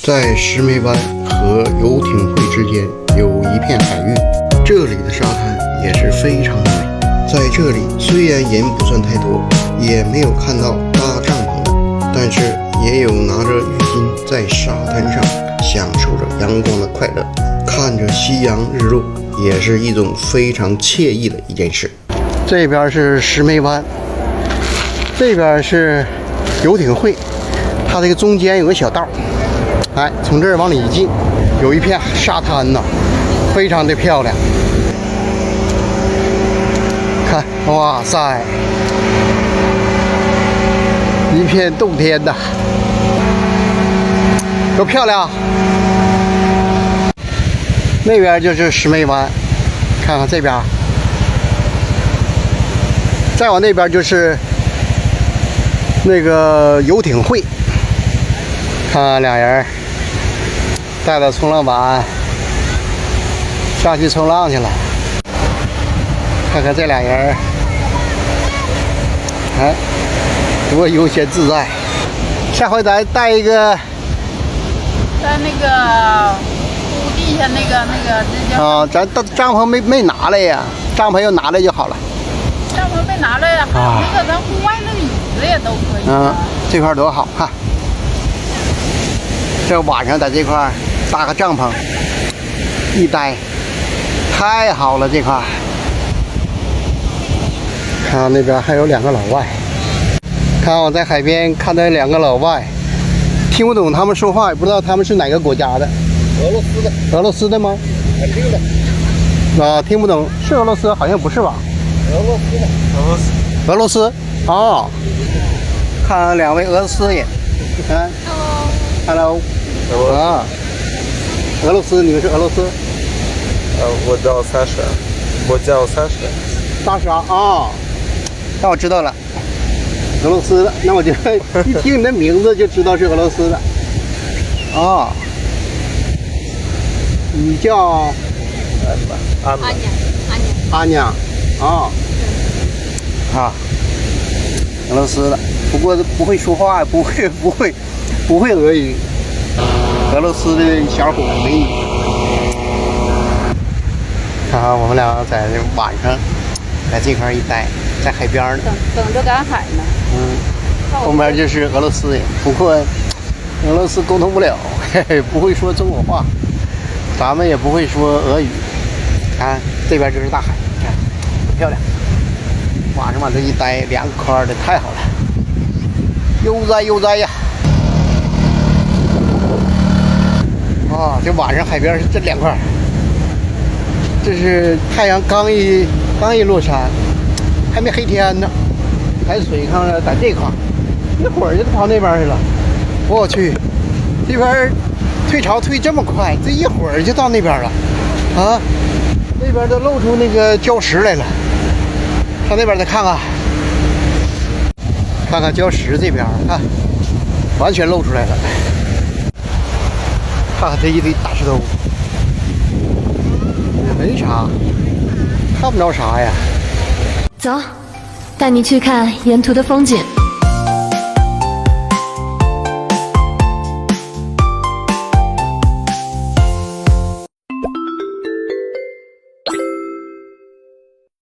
在石梅湾和游艇会之间有一片海域，这里的沙滩也是非常的美。在这里虽然人不算太多，也没有看到搭帐篷的，但是也有拿着浴巾在沙滩上享受着阳光的快乐，看着夕阳日落，也是一种非常惬意的一件事。这边是石梅湾，这边是游艇会，它这个中间有个小道，哎，从这儿往里一进，有一片沙滩呐，非常的漂亮。看，哇塞，一片洞天呐，多漂亮！那边就是石梅湾，看看这边，再往那边就是那个游艇会，看看俩人带着冲浪板下去冲浪去了。看看这俩人，哎，多悠闲自在。下回咱带一个，在那个湖地下那叫啊，咱帐篷没拿来呀，帐篷要拿来就好了。帐篷没拿来呀，还有那个咱户外那个椅子也都可以。嗯，这块多好看。这晚上在这块搭个帐篷，一待，太好了这块。看那边还有两个老外，看我在海边看到两个老外，听不懂他们说话，也不知道他们是哪个国家的。俄罗斯的。俄罗斯的吗？肯定的。啊，听不懂，是俄罗斯？好像不是吧？俄罗斯的。俄罗斯。哦。看两位俄罗斯人，看。Hello。啊。俄罗斯，你们是俄罗斯？我叫Sasha。Sasha啊。那我知道了，俄罗斯的，那我就一听你的名字就知道是俄罗斯的。哦，你叫阿娘，哦，啊，俄罗斯的，不过不会说话，不会俄语。俄罗斯的小伙美女，看看我们俩在这晚上在这块一待。在海边呢，等着赶海呢。后面就是俄罗斯人，不过俄罗斯沟通不了，嘿嘿，不会说中国话，咱们也不会说俄语。看这边就是大海，看多漂亮。晚上往这一待，凉快的太好了，悠哉悠哉呀！啊，这晚上海边是真凉快。这是太阳刚一落山。还没黑天呢，海水看着在这块，一会儿就跑那边去了。我去，这边退潮退这么快，这一会儿就到那边了，啊，那边都露出那个礁石来了。上那边再看看，看看礁石这边，看，完全露出来了。看看这一堆大石头，也没啥，看不着啥呀。走，带你去看沿途的风景。